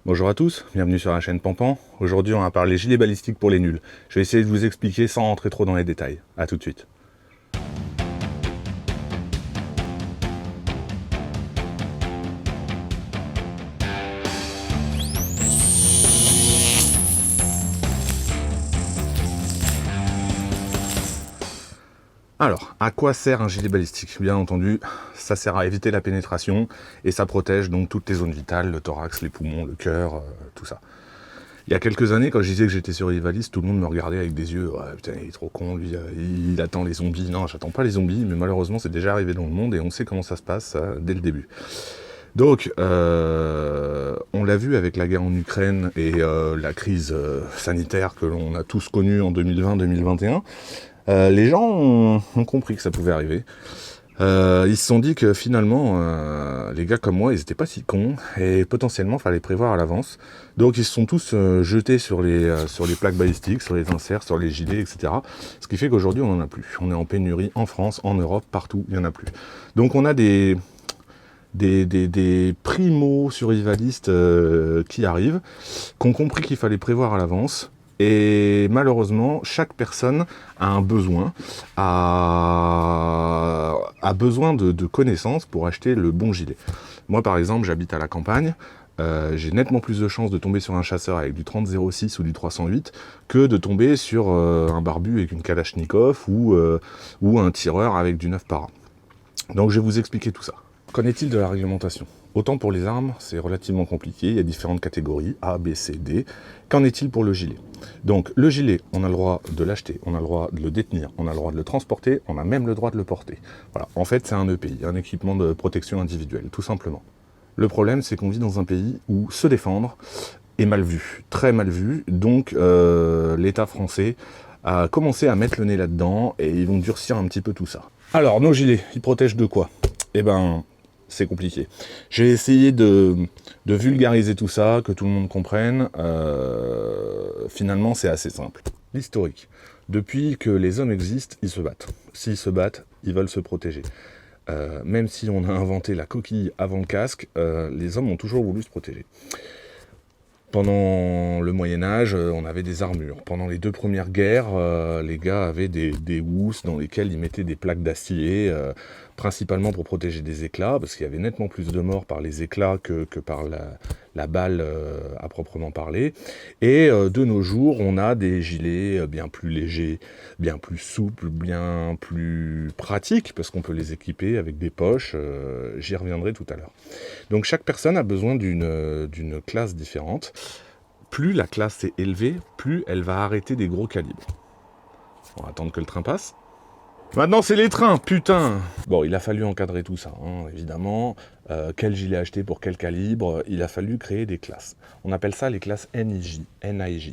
Bonjour à tous, bienvenue sur la chaîne Pampan. Aujourd'hui on va parler gilet balistique pour les nuls. Je vais essayer de vous expliquer sans rentrer trop dans les détails. A tout de suite. Alors, à quoi sert un gilet balistique? Bien entendu, ça sert à éviter la pénétration et ça protège donc toutes les zones vitales, le thorax, les poumons, le cœur, tout ça. Il y a quelques années, quand je disais que j'étais survivaliste, tout le monde me regardait avec des yeux « Ouais, putain, il est trop con, lui, il attend les zombies. » Non, j'attends pas les zombies, mais malheureusement, c'est déjà arrivé dans le monde et on sait comment ça se passe dès le début. Donc, on l'a vu avec la guerre en Ukraine et la crise sanitaire que l'on a tous connue en 2020-2021. Les gens ont compris que ça pouvait arriver. Ils se sont dit que finalement, les gars comme moi, ils étaient pas si cons et potentiellement, fallait prévoir à l'avance. Donc, ils se sont tous jetés sur les plaques balistiques, sur les inserts, sur les gilets, etc. Ce qui fait qu'aujourd'hui, on n'en a plus. On est en pénurie en France, en Europe, partout, il n'y en a plus. Donc, on a des primo-survivalistes qui arrivent, qui ont compris qu'il fallait prévoir à l'avance. Et malheureusement, chaque personne a un besoin, a besoin de connaissances pour acheter le bon gilet. Moi, par exemple, j'habite à la campagne. J'ai nettement plus de chances de tomber sur un chasseur avec du 30-06 ou du 308 que de tomber sur un barbu avec une Kalachnikov ou un tireur avec du 9 para. Donc, je vais vous expliquer tout ça. Qu'en est-il de la réglementation? Autant pour les armes, c'est relativement compliqué, il y a différentes catégories, A, B, C, D. Qu'en est-il pour le gilet? Donc le gilet, on a le droit de l'acheter, on a le droit de le détenir, on a le droit de le transporter, on a même le droit de le porter. Voilà, en fait c'est un EPI, un équipement de protection individuelle, tout simplement. Le problème c'est qu'on vit dans un pays où se défendre est mal vu, très mal vu, donc l'État français a commencé à mettre le nez là-dedans et ils vont durcir un petit peu tout ça. Alors nos gilets, ils protègent de quoi? Eh ben, c'est compliqué. J'ai essayé de vulgariser tout ça, que tout le monde comprenne. Finalement, c'est assez simple. L'historique. Depuis que les hommes existent, ils se battent. S'ils se battent, ils veulent se protéger. Même si on a inventé la coquille avant le casque, les hommes ont toujours voulu se protéger. Pendant le Moyen-Âge, on avait des armures. Pendant les 2 premières guerres, les gars avaient des housses dans lesquelles ils mettaient des plaques d'acier, principalement pour protéger des éclats, parce qu'il y avait nettement plus de morts par les éclats que par la balle à proprement parler. Et de nos jours, on a des gilets bien plus légers, bien plus souples, bien plus pratiques, parce qu'on peut les équiper avec des poches. J'y reviendrai tout à l'heure. Donc chaque personne a besoin d'une classe différente. Plus la classe est élevée, plus elle va arrêter des gros calibres. On va attendre que le train passe. Maintenant, c'est les trains, putain! Bon, il a fallu encadrer tout ça, hein, évidemment. Quel gilet acheter pour quel calibre? Il a fallu créer des classes. On appelle ça les classes NIJ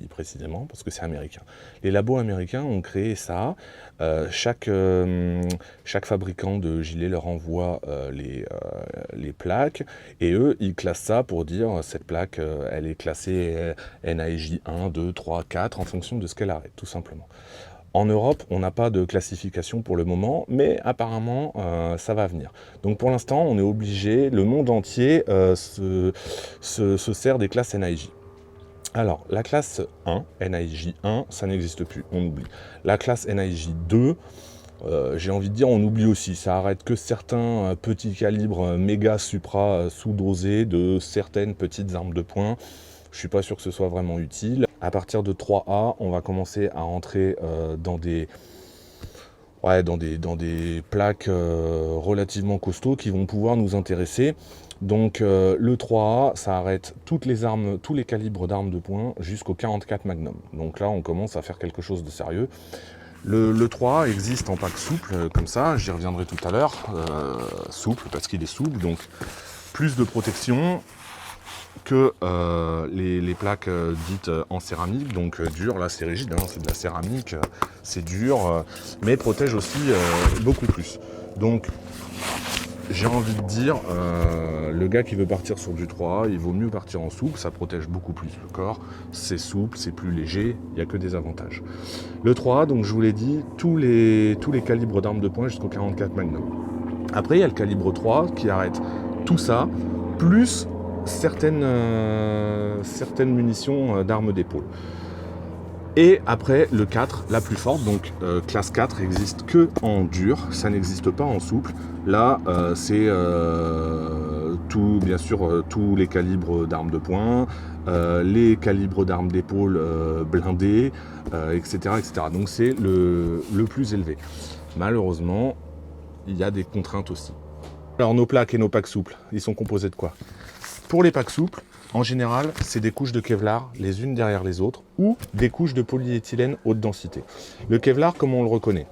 précisément, parce que c'est américain. Les labos américains ont créé ça. Chaque fabricant de gilets leur envoie les plaques, et eux, ils classent ça pour dire cette plaque, elle est classée NIJ 1, 2, 3, 4, en fonction de ce qu'elle arrête, tout simplement. En Europe, on n'a pas de classification pour le moment, mais apparemment, ça va venir. Donc pour l'instant, on est obligé, le monde entier se sert des classes NIJ. Alors, la classe 1, NIJ 1, ça n'existe plus, on oublie. La classe NIJ 2, j'ai envie de dire, on oublie aussi. Ça arrête que certains petits calibres méga supra sous-dosés de certaines petites armes de poing. Je suis pas sûr que ce soit vraiment utile. À partir de 3A, on va commencer à rentrer dans des plaques relativement costauds qui vont pouvoir nous intéresser. Donc le 3A, ça arrête toutes les armes, tous les calibres d'armes de poing jusqu'au 44 Magnum. Donc là, on commence à faire quelque chose de sérieux. Le 3A existe en pack souple, comme ça, j'y reviendrai tout à l'heure. Souple, parce qu'il est souple, donc plus de protection que les plaques dites en céramique, donc dur, là c'est rigide, hein, c'est de la céramique, c'est dur, mais protège aussi beaucoup plus. Donc j'ai envie de dire, le gars qui veut partir sur du 3A, il vaut mieux partir en souple, ça protège beaucoup plus le corps, c'est souple, c'est plus léger, il n'y a que des avantages. Le 3A, donc je vous l'ai dit, tous les calibres d'armes de poing jusqu'au 44 Magnum. Après il y a le calibre 3 qui arrête tout ça, plus certaines munitions d'armes d'épaule. Et après, le 4, la plus forte, donc classe 4, n'existe que en dur, ça n'existe pas en souple. Là, c'est bien sûr tous les calibres d'armes de poing, les calibres d'armes d'épaule blindées, etc., etc. Donc c'est le plus élevé. Malheureusement, il y a des contraintes aussi. Alors nos plaques et nos packs souples, ils sont composés de quoi? Pour les packs souples, en général, c'est des couches de Kevlar les unes derrière les autres ou des couches de polyéthylène haute densité. Le Kevlar, comment on le reconnaît?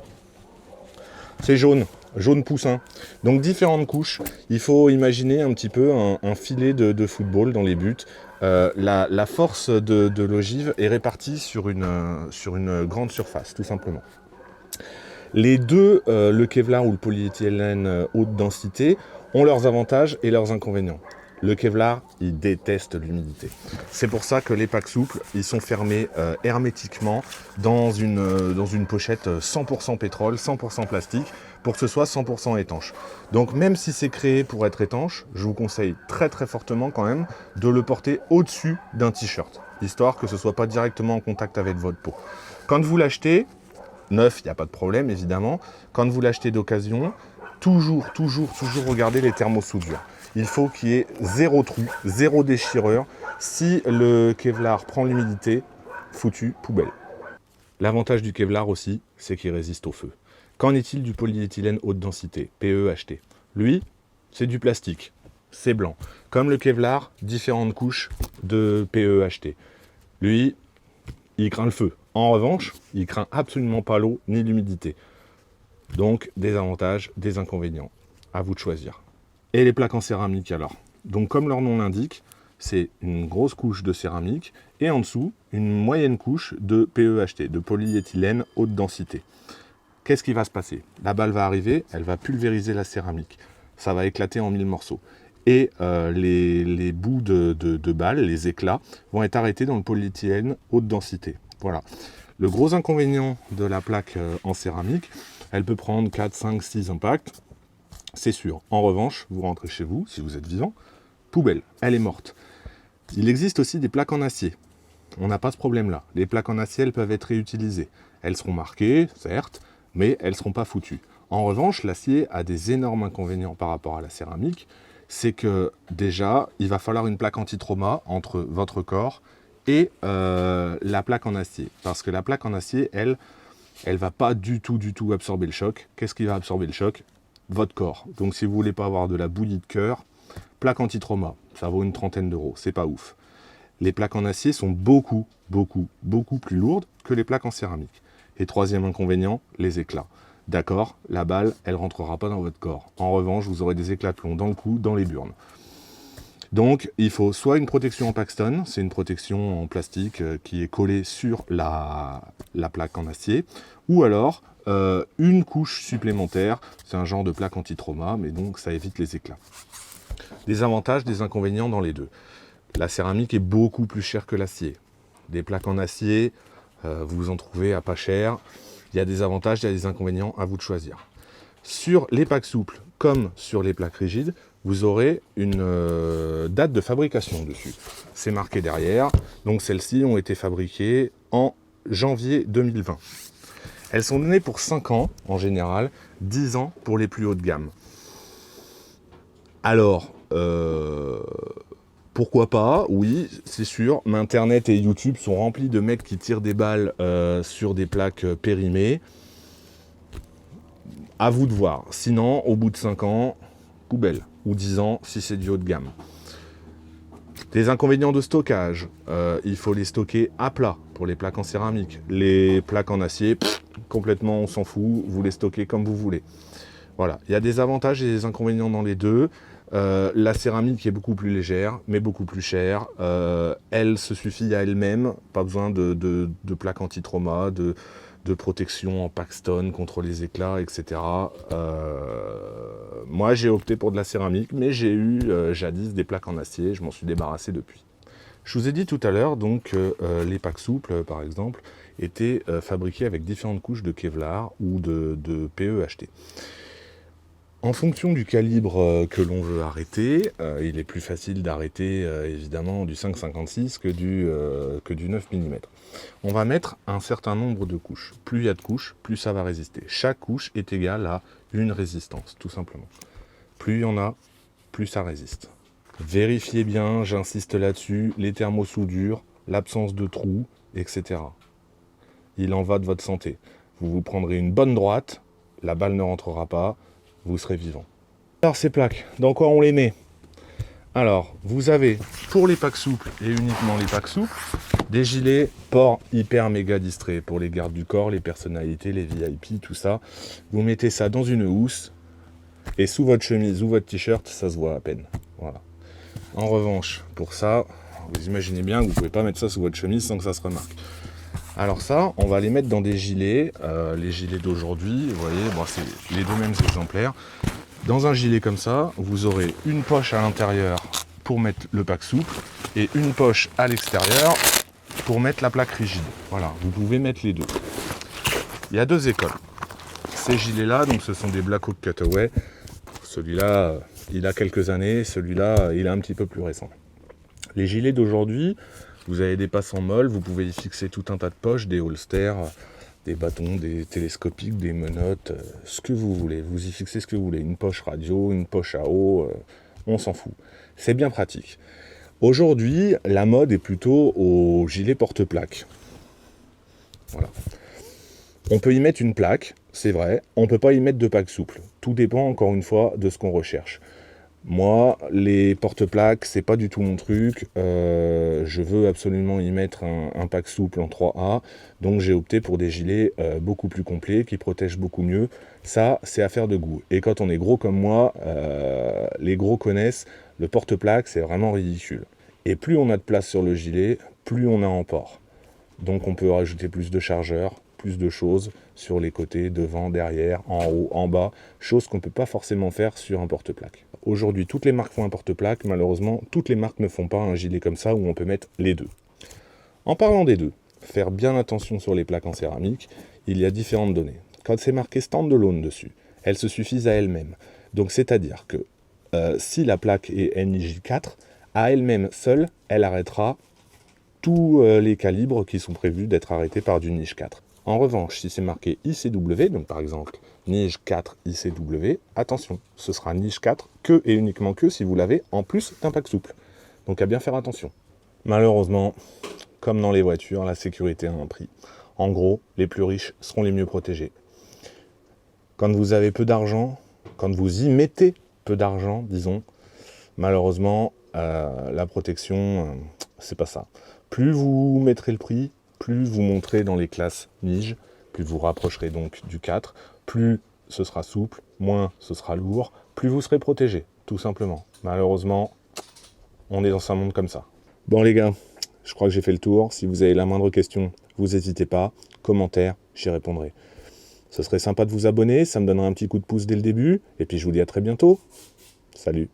C'est jaune, jaune poussin. Donc différentes couches. Il faut imaginer un petit peu un filet de football dans les buts. La force de l'ogive est répartie sur une grande surface, tout simplement. Les deux, le Kevlar ou le polyéthylène haute densité, ont leurs avantages et leurs inconvénients. Le Kevlar, il déteste l'humidité. C'est pour ça que les packs souples, ils sont fermés hermétiquement dans une pochette 100% pétrole, 100% plastique, pour que ce soit 100% étanche. Donc même si c'est créé pour être étanche, je vous conseille très très fortement quand même de le porter au-dessus d'un t-shirt, histoire que ce ne soit pas directement en contact avec votre peau. Quand vous l'achetez, neuf, il n'y a pas de problème évidemment. Quand vous l'achetez d'occasion, toujours regarder les thermosoudures. Il faut qu'il y ait zéro trou, zéro déchirure. Si le Kevlar prend l'humidité, foutu, poubelle. L'avantage du Kevlar aussi, c'est qu'il résiste au feu. Qu'en est-il du polyéthylène haute densité, PEHT? Lui, c'est du plastique, c'est blanc. Comme le Kevlar, différentes couches de PEHT. Lui, il craint le feu. En revanche, il craint absolument pas l'eau ni l'humidité. Donc, des avantages, des inconvénients. À vous de choisir. Et les plaques en céramique alors? Donc, comme leur nom l'indique, c'est une grosse couche de céramique et en dessous, une moyenne couche de PEHT, de polyéthylène haute densité. Qu'est-ce qui va se passer? La balle va arriver, elle va pulvériser la céramique. Ça va éclater en 1000 morceaux. Et les bouts de balles, les éclats, vont être arrêtés dans le polyéthylène haute densité. Voilà. Le gros inconvénient de la plaque en céramique, elle peut prendre 4, 5, 6 impacts, c'est sûr. En revanche, vous rentrez chez vous, si vous êtes vivant, poubelle, elle est morte. Il existe aussi des plaques en acier. On n'a pas ce problème-là. Les plaques en acier, elles peuvent être réutilisées. Elles seront marquées, certes, mais elles ne seront pas foutues. En revanche, l'acier a des énormes inconvénients par rapport à la céramique. C'est que déjà, il va falloir une plaque anti-trauma entre votre corps et la plaque en acier. Parce que la plaque en acier, elle va pas du tout absorber le choc. Qu'est-ce qui va absorber le choc? Votre corps. Donc si vous voulez pas avoir de la bouillie de cœur, plaque anti-trauma, ça vaut une 30aine d'euros, c'est pas ouf. Les plaques en acier sont beaucoup plus lourdes que les plaques en céramique. Et troisième inconvénient, les éclats. D'accord, la balle, elle rentrera pas dans votre corps. En revanche, vous aurez des éclats de plomb dans le cou, dans les burnes. Donc, il faut soit une protection en Paxton, c'est une protection en plastique qui est collée sur la plaque en acier, ou alors une couche supplémentaire, c'est un genre de plaque anti-trauma, mais donc ça évite les éclats. Des avantages, des inconvénients dans les deux. La céramique est beaucoup plus chère que l'acier. Des plaques en acier, vous en trouvez à pas cher. Il y a des avantages, il y a des inconvénients, à vous de choisir. Sur les packs souples, comme sur les plaques rigides, vous aurez une date de fabrication dessus. C'est marqué derrière. Donc celles-ci ont été fabriquées en janvier 2020. Elles sont données pour 5 ans en général, 10 ans pour les plus hautes gammes. Alors, pourquoi pas? Oui, c'est sûr. Mais Internet et YouTube sont remplis de mecs qui tirent des balles sur des plaques périmées. À vous de voir. Sinon, au bout de 5 ans, poubelle. Ou 10 ans si c'est du haut de gamme. Des inconvénients de stockage. Il faut les stocker à plat pour les plaques en céramique. Les plaques en acier, complètement on s'en fout. Vous les stockez comme vous voulez. Voilà. Il y a des avantages et des inconvénients dans les deux. La céramique est beaucoup plus légère, mais beaucoup plus chère. Elle se suffit à elle-même. Pas besoin de plaques anti-trauma, de protection en Paxton contre les éclats, etc. Moi, j'ai opté pour de la céramique, mais j'ai eu jadis des plaques en acier. Je m'en suis débarrassé depuis. Je vous ai dit tout à l'heure donc que les packs souples, par exemple, étaient fabriqués avec différentes couches de Kevlar ou de PEHT. En fonction du calibre que l'on veut arrêter, il est plus facile d'arrêter évidemment du 5,56 que du 9 mm. On va mettre un certain nombre de couches. Plus il y a de couches, plus ça va résister. Chaque couche est égale à une résistance, tout simplement. Plus il y en a, plus ça résiste. Vérifiez bien, j'insiste là-dessus, les thermosoudures, l'absence de trous, etc. Il en va de votre santé. Vous vous prendrez une bonne droite, la balle ne rentrera pas, vous serez vivant. Alors ces plaques, dans quoi on les met? Alors, vous avez, pour les packs souples et uniquement les packs souples, des gilets port hyper méga distraits pour les gardes du corps, les personnalités, les VIP, tout ça. Vous mettez ça dans une housse et sous votre chemise ou votre t-shirt, ça se voit à peine. Voilà. En revanche, pour ça, vous imaginez bien que vous ne pouvez pas mettre ça sous votre chemise sans que ça se remarque. Alors ça, on va les mettre dans des gilets, les gilets d'aujourd'hui, vous voyez, bon, c'est les deux mêmes exemplaires. Dans un gilet comme ça, vous aurez une poche à l'intérieur pour mettre le pack souple et une poche à l'extérieur pour mettre la plaque rigide. Voilà, vous pouvez mettre les deux. Il y a deux écoles. Ces gilets-là, donc ce sont des Black Hawk Cutaway. Celui-là, il a quelques années, celui-là, il est un petit peu plus récent. Les gilets d'aujourd'hui, vous avez des passes en molle, vous pouvez y fixer tout un tas de poches, des holsters, des bâtons, des télescopiques, des menottes, ce que vous voulez. Vous y fixez ce que vous voulez. Une poche radio, une poche à eau, on s'en fout. C'est bien pratique. Aujourd'hui, la mode est plutôt au gilet porte-plaque. Voilà. On peut y mettre une plaque, c'est vrai. On ne peut pas y mettre de pack souple. Tout dépend, encore une fois, de ce qu'on recherche. Moi, les porte-plaques, c'est pas du tout mon truc. Je veux absolument y mettre un pack souple en 3A. Donc j'ai opté pour des gilets beaucoup plus complets, qui protègent beaucoup mieux. Ça, c'est affaire de goût. Et quand on est gros comme moi, les gros connaissent, le porte-plaque, c'est vraiment ridicule. Et plus on a de place sur le gilet, plus on a en port. Donc on peut rajouter plus de chargeurs, plus de choses sur les côtés, devant, derrière, en haut, en bas, chose qu'on ne peut pas forcément faire sur un porte-plaque. Aujourd'hui, toutes les marques font un porte-plaque, malheureusement, toutes les marques ne font pas un gilet comme ça où on peut mettre les deux. En parlant des deux, faire bien attention sur les plaques en céramique, il y a différentes données. Quand c'est marqué standalone dessus, elles se suffisent à elles-mêmes. Donc c'est-à-dire que si la plaque est NIJ4, à elle-même seule, elle arrêtera tous les calibres qui sont prévus d'être arrêtés par du NIJ 4. En revanche, si c'est marqué ICW, donc par exemple NIJ 4 ICW, attention, ce sera NIJ 4 que et uniquement que si vous l'avez en plus d'un pack souple. Donc à bien faire attention. Malheureusement, comme dans les voitures, la sécurité a un prix. En gros, les plus riches seront les mieux protégés. Quand vous avez peu d'argent, quand vous y mettez peu d'argent, disons, malheureusement, la protection, c'est pas ça. Plus vous mettrez le prix, plus vous monterez dans les classes NIJ, plus vous rapprocherez donc du 4, plus ce sera souple, moins ce sera lourd, plus vous serez protégé, tout simplement. Malheureusement, on est dans un monde comme ça. Bon les gars, je crois que j'ai fait le tour. Si vous avez la moindre question, vous n'hésitez pas. Commentaire, j'y répondrai. Ce serait sympa de vous abonner, ça me donnerait un petit coup de pouce dès le début. Et puis je vous dis à très bientôt. Salut.